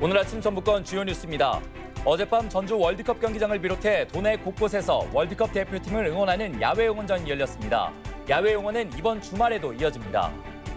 오늘 아침 전북권 주요 뉴스입니다. 어젯밤 전주 월드컵 경기장을 비롯해 도내 곳곳에서 월드컵 대표팀을 응원하는 야외 응원전이 열렸습니다. 야외 응원은 이번 주말에도 이어집니다.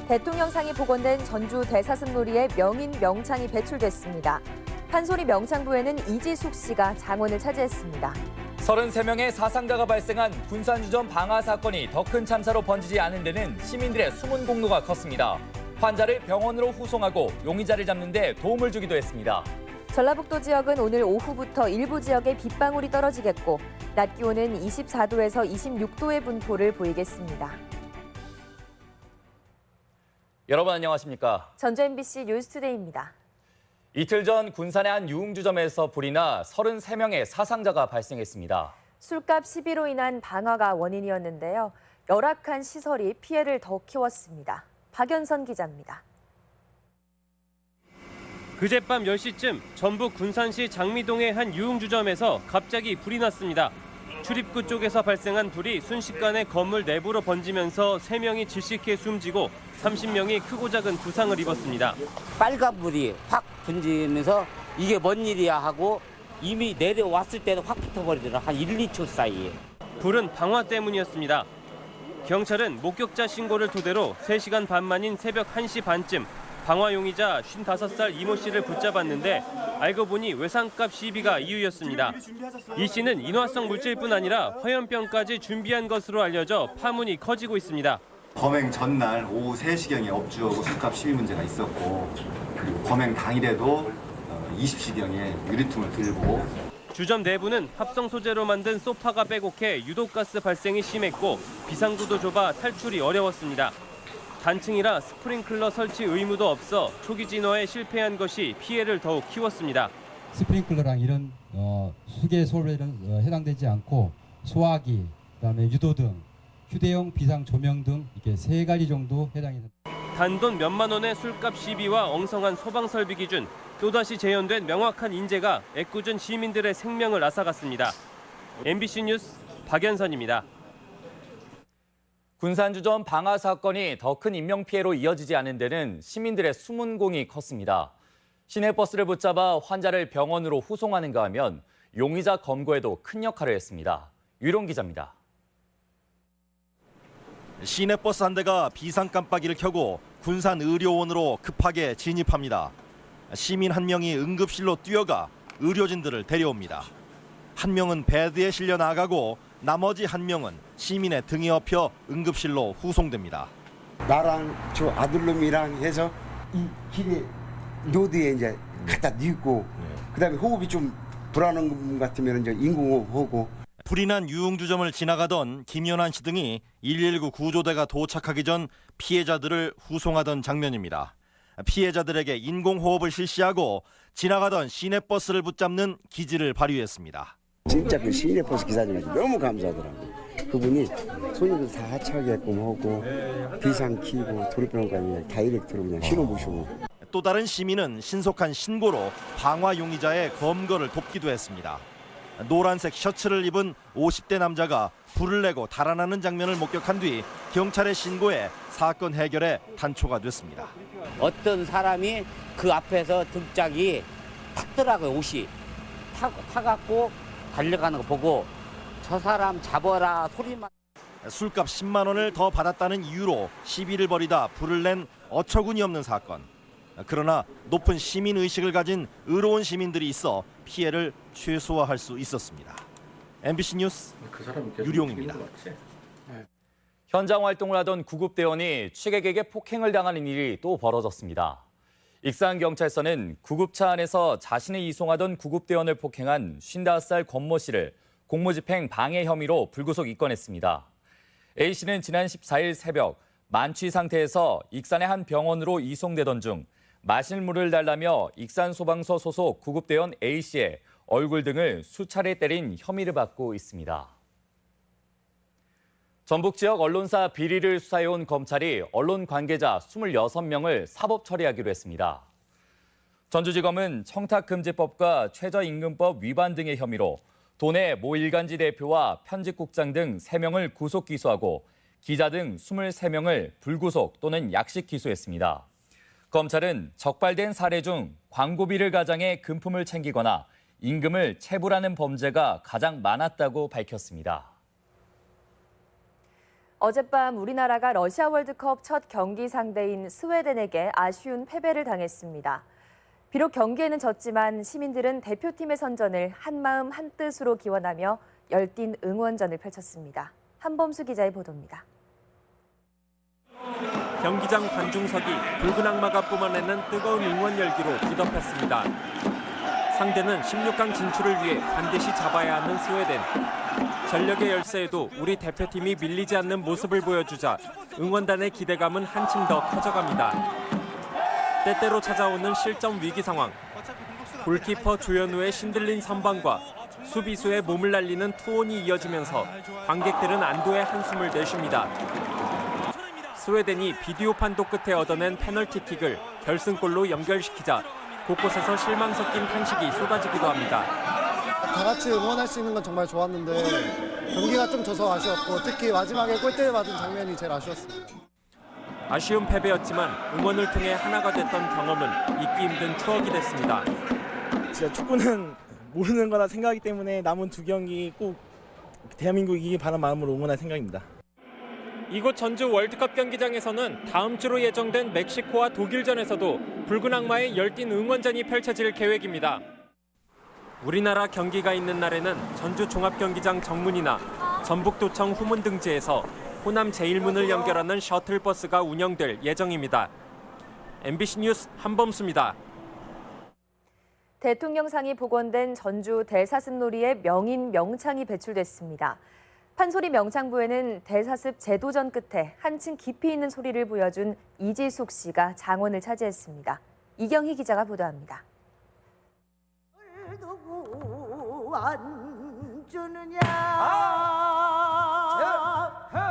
대통령상이 복원된 전주 대사슴놀이에 명인 명창이 배출됐습니다. 판소리 명창부에는 이지숙 씨가 장원을 차지했습니다. 33명의 사상자가 발생한 군산주점 방화 사건이 더 큰 참사로 번지지 않은 데는 시민들의 숨은 공로가 컸습니다. 환자를 병원으로 후송하고 용의자를 잡는 데 도움을 주기도 했습니다. 전라북도 지역은 오늘 오후부터 일부 지역에 빗방울이 떨어지겠고 낮 기온은 24도에서 26도의 분포를 보이겠습니다. 여러분 안녕하십니까? 전주 MBC 뉴스투데이입니다. 이틀 전 군산의 한 유흥주점에서 불이 나 33명의 사상자가 발생했습니다. 술값 시비로 인한 방화가 원인이었는데요. 열악한 시설이 피해를 더 키웠습니다. 박연선 기자입니다. 그젯밤 10시쯤 전북 군산시 장미동의 한 유흥주점에서 갑자기 불이 났습니다. 출입구 쪽에서 발생한 불이 순식간에 건물 내부로 번지면서 3명이 질식해 숨지고 30명이 크고 작은 부상을 입었습니다. 빨간불이 확 번지면서 이게 뭔 일이야 하고 이미 내려왔을 때도 확 붙어버리더라. 한 1, 2초 사이에. 불은 방화 때문이었습니다. 경찰은 목격자 신고를 토대로 3시간 반 만인 새벽 1시 반쯤 방화 용의자 55살 이모 씨를 붙잡았는데 알고 보니 외상값 시비가 이유였습니다. 이 씨는 인화성 물질뿐 아니라 화염병까지 준비한 것으로 알려져 파문이 커지고 있습니다. 범행 전날 오후 3시경에 업주하고 술값 시비 문제가 있었고 그리고 범행 당일에도 20시경에 유리통을 들고 주점 내부는 합성 소재로 만든 소파가 빼곡해 유독가스 발생이 심했고 비상구도 좁아 탈출이 어려웠습니다. 단층이라 스프링클러 설치 의무도 없어 초기 진화에 실패한 것이 피해를 더욱 키웠습니다. 스프링클러랑 이런 수계 소재는 해당되지 않고 소화기, 그다음에 유도등, 휴대용 비상 조명 등 이렇게 3가지 정도 해당이 됩니다. 단돈 몇만 원의 술값 시비와 엉성한 소방 설비 기준, 또다시 재현된 명확한 인재가 애꿎은 시민들의 생명을 앗아갔습니다. MBC 뉴스 박연선입니다. 군산주점 방화 사건이 더 큰 인명피해로 이어지지 않은 데는 시민들의 숨은 공이 컸습니다. 시내버스를 붙잡아 환자를 병원으로 후송하는가 하면 용의자 검거에도 큰 역할을 했습니다. 유롱 기자입니다. 시내버스 한 대가 비상 깜빡이를 켜고 군산 의료원으로 급하게 진입합니다. 시민 한 명이 응급실로 뛰어가 의료진들을 데려옵니다. 한 명은 베드에 실려 나가고 나머지 한 명은 시민의 등에 업혀 응급실로 후송됩니다. 나랑 저 아들놈이랑 해서 이 길에 노드에 이제 갖다 뉘고 그다음에 호흡이 좀 불안한 것 같으면 이제 인공호흡하고. 불이 난 유흥주점을 지나가던 김연한 씨 등이 119 구조대가 도착하기 전 피해자들을 후송하던 장면입니다. 피해자들에게 인공호흡을 실시하고 지나가던 시내버스를 붙잡는 기지를 발휘했습니다. 진짜 그 시내버스 기사님한테 너무 감사하더라고요. 그분이 손님들 다 하차하게끔 하고 비상 키고 도로변까지 다이렉트로 그냥 신호 보시고. 또 다른 시민은 신속한 신고로 방화 용의자의 검거를 돕기도 했습니다. 노란색 셔츠를 입은 50대 남자가 불을 내고 달아나는 장면을 목격한 뒤 경찰에 신고해 사건 해결에 단초가 됐습니다. 어떤 사람이 그 앞에서 등짝이 탔더라고요. 옷이 타갖고 달려가는 거 보고 저 사람 잡아라 소리만. 술값 10만 원을 더 받았다는 이유로 시비를 벌이다 불을 낸 어처구니 없는 사건. 그러나 높은 시민 의식을 가진 의로운 시민들이 있어 피해를 최소화할 수 있었습니다. MBC 뉴스 유룡입니다. 현장 활동을 하던 구급대원이 취객에게 폭행을 당하는 일이 또 벌어졌습니다. 익산경찰서는 구급차 안에서 자신을 이송하던 구급대원을 폭행한 55살 권모 씨를 공무집행 방해 혐의로 불구속 입건했습니다. A씨는 지난 14일 새벽 만취 상태에서 익산의 한 병원으로 이송되던 중 마실 물을 달라며 익산소방서 소속 구급대원 A씨의 얼굴 등을 수차례 때린 혐의를 받고 있습니다. 전북 지역 언론사 비리를 수사해온 검찰이 언론 관계자 26명을 사법 처리하기로 했습니다. 전주지검은 청탁금지법과 최저임금법 위반 등의 혐의로 도내 모 일간지 대표와 편집국장 등 3명을 구속 기소하고 기자 등 23명을 불구속 또는 약식 기소했습니다. 검찰은 적발된 사례 중 광고비를 가장해 금품을 챙기거나 임금을 체불하는 범죄가 가장 많았다고 밝혔습니다. 어젯밤 우리나라가 러시아 월드컵 첫 경기 상대인 스웨덴에게 아쉬운 패배를 당했습니다. 비록 경기에는 졌지만 시민들은 대표팀의 선전을 한마음 한뜻으로 기원하며 열띤 응원전을 펼쳤습니다. 한범수 기자의 보도입니다. 경기장 관중석이 붉은 악마가 뿜어내는 뜨거운 응원 열기로 뒤덮였습니다. 상대는 16강 진출을 위해 반드시 잡아야 하는 스웨덴. 전력의 열세에도 우리 대표팀이 밀리지 않는 모습을 보여주자 응원단의 기대감은 한층 더 커져갑니다. 때때로 찾아오는 실점 위기 상황. 골키퍼 조현우의 신들린 선방과 수비수의 몸을 날리는 투혼이 이어지면서 관객들은 안도의 한숨을 내쉽니다. 스웨덴이 비디오 판독 끝에 얻어낸 페널티킥을 결승골로 연결시키자 곳곳에서 실망 섞인 탄식이 쏟아지기도 합니다. 다 같이 응원할 수 있는 건 정말 좋았는데 경기가 좀 져서 아쉬웠고 특히 마지막에 골대를 받은 장면이 제일 아쉬웠습니다. 아쉬운 패배였지만 응원을 통해 하나가 됐던 경험은 잊기 힘든 추억이 됐습니다. 진짜 축구는 모르는 거라 생각하기 때문에 남은 두 경기 꼭 대한민국 이기길 바라는 마음으로 응원할 생각입니다. 이곳 전주 월드컵 경기장에서는 다음 주로 예정된 멕시코와 독일전에서도 붉은 악마의 열띤 응원전이 펼쳐질 계획입니다. 우리나라 경기가 있는 날에는 전주 종합경기장 정문이나 전북도청 후문 등지에서 호남 제1문을 연결하는 셔틀버스가 운영될 예정입니다. MBC 뉴스 한범수입니다. 대통령상이 복원된 전주 대사습놀이에 명인 명창이 배출됐습니다. 판소리 명창부에는 대사습 재도전 끝에 한층 깊이 있는 소리를 보여준 이지숙 씨가 장원을 차지했습니다. 이경희 기자가 보도합니다.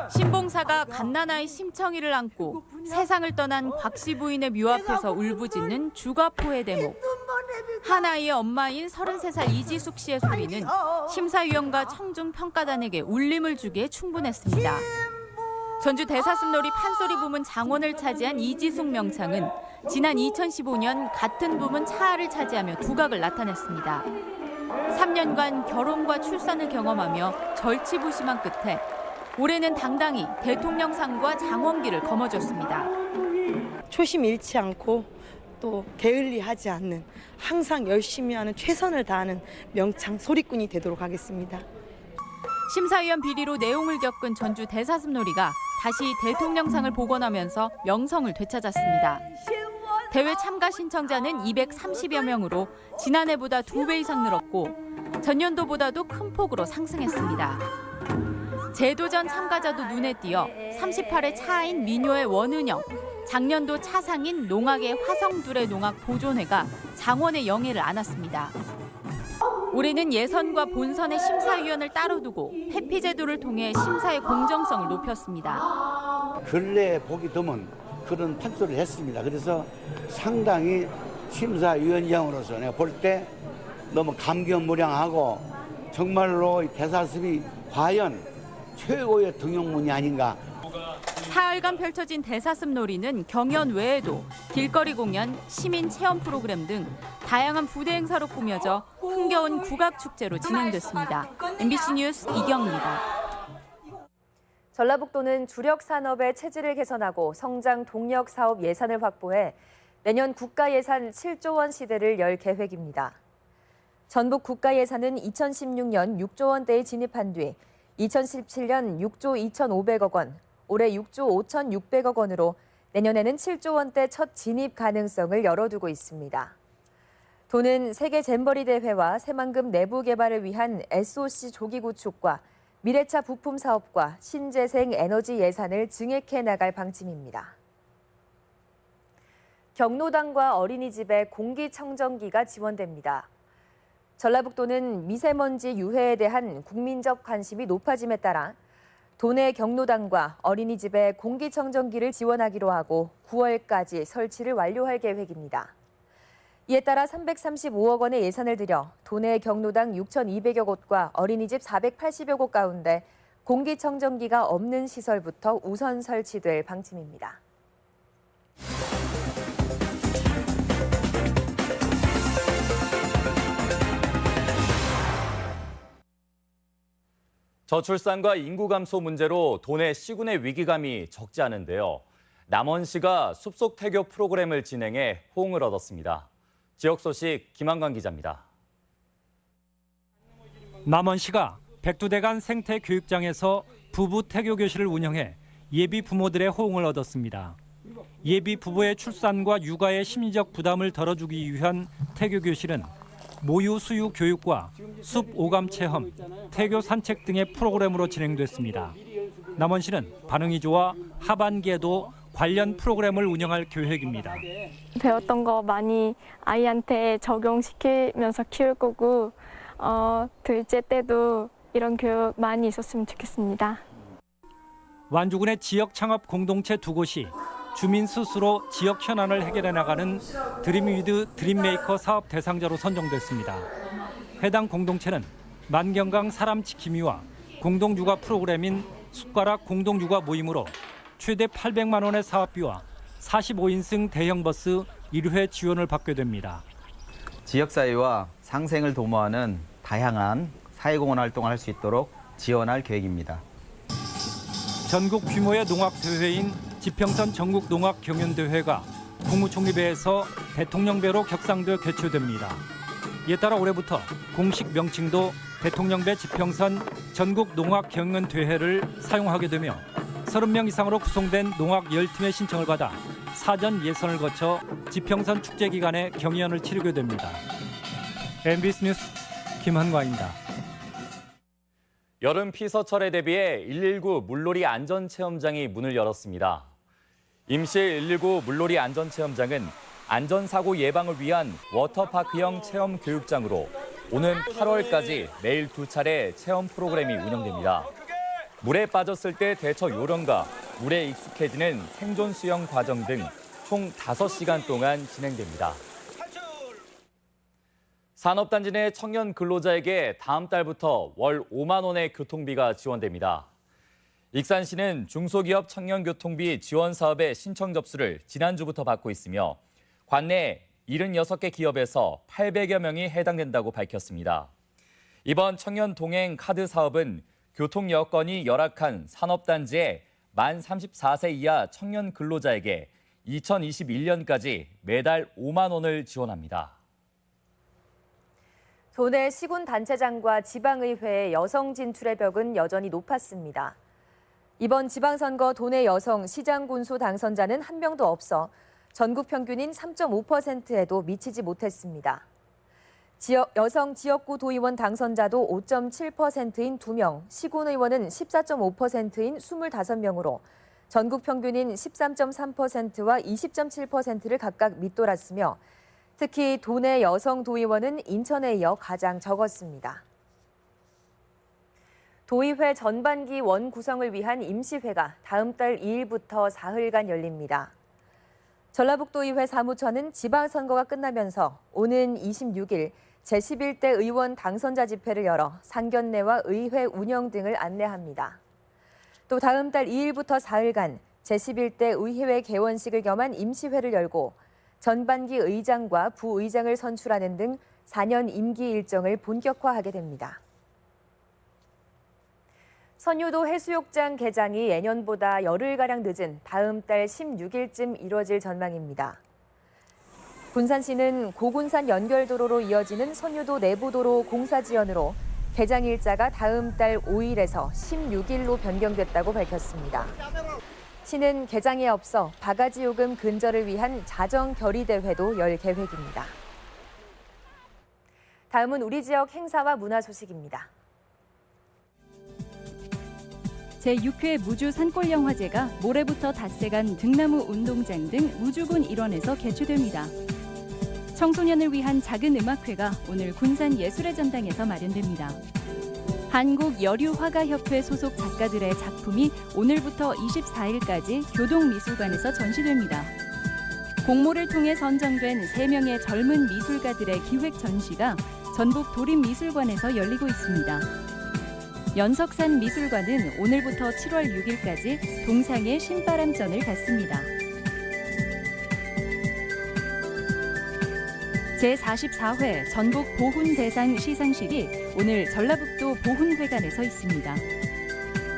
신봉사가 갓난아이 심청이를 안고 세상을 떠난 곽씨 부인의 묘 앞에서 울부짖는 주가포의 대목. 한 아이의 엄마인 33살 이지숙 씨의 소리는 심사위원과 청중 평가단에게 울림을 주기에 충분했습니다. 전주 대사습놀이 판소리 부문 장원을 차지한 이지숙 명창은 지난 2015년 같은 부문 차하를 차지하며 두각을 나타냈습니다. 3년간 결혼과 출산을 경험하며 절치부심한 끝에 올해는 당당히 대통령상과 장원기를 거머쥐었습니다. 초심 잃지 않고 또 게을리하지 않는 항상 열심히 하는 최선을 다하는 명창 소리꾼이 되도록 하겠습니다. 심사위원 비리로 내용을 겪은 전주 대사습놀이가 다시 대통령상을 복원하면서 명성을 되찾았습니다. 대회 참가 신청자는 230여 명으로 지난해보다 2배 이상 늘었고 전년도보다도 큰 폭으로 상승했습니다. 재도전 참가자도 눈에 띄어 38회 차인 민요의 원은영, 작년도 차상인 농악의 화성둘의 농악 보존회가 장원의 영예를 안았습니다. 올해는 예선과 본선의 심사위원을 따로 두고 회피 제도를 통해 심사의 공정성을 높였습니다. 근래에 보기 드문 그런 판소리를 했습니다. 그래서 상당히 심사위원장으로서 내가 볼 때 너무 감격무량하고 정말로 대사습이 과연 최고의 등용문이 아닌가. 사흘간 펼쳐진 대사습놀이는 경연 외에도 길거리 공연, 시민 체험 프로그램 등 다양한 부대 행사로 꾸며져 흥겨운 국악축제로 진행됐습니다. MBC 뉴스 이경입니다. 전라북도는 주력 산업의 체질을 개선하고 성장 동력 사업 예산을 확보해 내년 국가 예산 7조 원 시대를 열 계획입니다. 전북 국가 예산은 2016년 6조 원대에 진입한 뒤 2017년 6조 2,500억 원, 올해 6조 5,600억 원으로 내년에는 7조 원대 첫 진입 가능성을 열어두고 있습니다. 도는 세계 잼버리 대회와 새만금 내부 개발을 위한 SOC 조기 구축과 미래차 부품 사업과 신재생 에너지 예산을 증액해 나갈 방침입니다. 경로당과 어린이집에 공기청정기가 지원됩니다. 전라북도는 미세먼지 유해에 대한 국민적 관심이 높아짐에 따라 도내 경로당과 어린이집에 공기청정기를 지원하기로 하고 9월까지 설치를 완료할 계획입니다. 이에 따라 335억 원의 예산을 들여 도내 경로당 6,200여 곳과 어린이집 480여 곳 가운데 공기청정기가 없는 시설부터 우선 설치될 방침입니다. 저출산과 인구 감소 문제로 도내 시군의 위기감이 적지 않은데요. 남원시가 숲속 태교 프로그램을 진행해 호응을 얻었습니다. 지역 소식 김한관 기자입니다. 남원시가 백두대간 생태교육장에서 부부 태교 교실을 운영해 예비 부모들의 호응을 얻었습니다. 예비 부부의 출산과 육아의 심리적 부담을 덜어주기 위한 태교 교실은 모유 수유 교육과 숲 오감 체험, 태교 산책 등의 프로그램으로 진행됐습니다. 남원시는 반응이 좋아 하반기에도 관련 프로그램을 운영할 계획입니다. 배웠던 거 많이 아이한테 적용시키면서 키울 거고 둘째 때도 이런 교육 많이 있었으면 좋겠습니다. 완주군의 지역 창업 공동체 2곳이 주민 스스로 지역 현안을 해결해 나가는 드림위드 드림메이커 사업 대상자로 선정됐습니다. 해당 공동체는 만경강 사람 지킴이와 공동육아 프로그램인 숟가락 공동육아 모임으로 최대 800만 원의 사업비와 45인승 대형 버스 1회 지원을 받게 됩니다. 지역사회와 상생을 도모하는 다양한 사회공헌 활동을 할 수 있도록 지원할 계획입니다. 전국 규모의 농악대회인 지평선 전국 농악경연대회가 국무총리배에서 대통령배로 격상돼 개최됩니다. 이에 따라 올해부터 공식 명칭도 대통령배 지평선 전국 농악경연대회를 사용하게 되며 30명 이상으로 구성된 농악 10팀의 신청을 받아 사전 예선을 거쳐 지평선 축제 기간에 경연을 치르게 됩니다. MBC 뉴스 김한광입니다. 여름 피서철에 대비해 119 물놀이 안전체험장이 문을 열었습니다. 임시 119 물놀이 안전체험장은 안전사고 예방을 위한 워터파크형 체험 교육장으로 오는 8월까지 매일 2차례 체험 프로그램이 운영됩니다. 물에 빠졌을 때 대처 요령과 물에 익숙해지는 생존 수영 과정 등 총 5시간 동안 진행됩니다. 산업단지 내 청년 근로자에게 다음 달부터 월 5만 원의 교통비가 지원됩니다. 익산시는 중소기업 청년교통비 지원 사업의 신청 접수를 지난주부터 받고 있으며 관내 76개 기업에서 800여 명이 해당된다고 밝혔습니다. 이번 청년 동행 카드 사업은 교통 여건이 열악한 산업단지의 만 34세 이하 청년 근로자에게 2021년까지 매달 5만 원을 지원합니다. 도내 시군단체장과 지방의회의 여성 진출의 벽은 여전히 높았습니다. 이번 지방선거 도내 여성 시장 군수 당선자는 한 명도 없어 전국 평균인 3.5%에도 미치지 못했습니다. 여성 지역구 도의원 당선자도 5.7%인 2명, 시군의원은 14.5%인 25명으로 전국 평균인 13.3%와 20.7%를 각각 밑돌았으며 특히 도내 여성 도의원은 인천에 이어 가장 적었습니다. 도의회 전반기 원 구성을 위한 임시회가 다음 달 2일부터 사흘간 열립니다. 전라북도의회 사무처는 지방선거가 끝나면서 오는 26일 제11대 의원 당선자 집회를 열어 상견례와 의회 운영 등을 안내합니다. 또 다음 달 2일부터 사흘간 제11대 의회 개원식을 겸한 임시회를 열고 전반기 의장과 부의장을 선출하는 등 4년 임기 일정을 본격화하게 됩니다. 선유도 해수욕장 개장이 예년보다 열흘가량 늦은 다음 달 16일쯤 이뤄질 전망입니다. 군산시는 고군산 연결도로로 이어지는 선유도 내부도로 공사 지연으로 개장 일자가 다음 달 5일에서 16일로 변경됐다고 밝혔습니다. 시는 개장에 앞서 바가지 요금 근절을 위한 자정 결의 대회도 열 계획입니다. 다음은 우리 지역 행사와 문화 소식입니다. 제6회 무주 산골영화제가 모레부터 닷새간 등나무 운동장 등 무주군 일원에서 개최됩니다. 청소년을 위한 작은 음악회가 오늘 군산 예술의 전당에서 마련됩니다. 한국여류화가협회 소속 작가들의 작품이 오늘부터 24일까지 교동미술관에서 전시됩니다. 공모를 통해 선정된 3명의 젊은 미술가들의 기획 전시가 전북 도립미술관에서 열리고 있습니다. 연석산 미술관은 오늘부터 7월 6일까지 동상의 신바람전을 갖습니다. 제44회 전북 보훈대상 시상식이 오늘 전라북도 보훈회관에서 있습니다.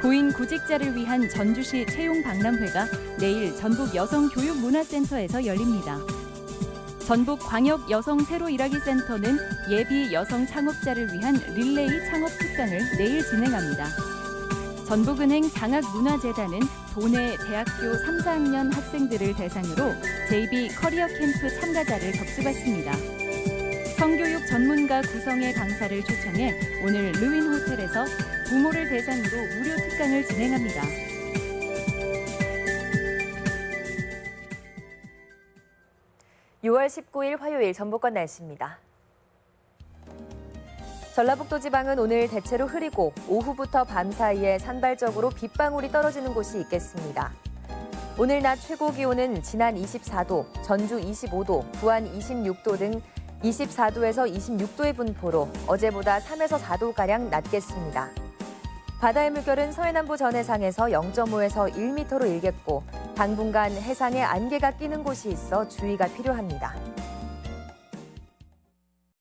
고인 구직자를 위한 전주시 채용 박람회가 내일 전북 여성교육문화센터에서 열립니다. 전북 광역 여성 새로 일하기 센터는 예비 여성 창업자를 위한 릴레이 창업 특강을 내일 진행합니다. 전북은행 장학문화재단은 도내 대학교 3, 4학년 학생들을 대상으로 JB 커리어 캠프 참가자를 접수받습니다. 성교육 전문가 구성의 강사를 초청해 오늘 르윈 호텔에서 부모를 대상으로 무료 특강을 진행합니다. (6월 19일) 화요일 전북권 날씨입니다. 전라북도 지방은 오늘 대체로 흐리고 오후부터 밤 사이에 산발적으로 빗방울이 떨어지는 곳이 있겠습니다. 오늘 낮 최고 기온은 진안 24도, 전주 25도, 부안 26도 등 24도에서 26도의 분포로 어제보다 3에서 4도가량 낮겠습니다. 바다의 물결은 서해남부 전해상에서 0.5에서 1m로 일겠고 당분간 해상에 안개가 끼는 곳이 있어 주의가 필요합니다.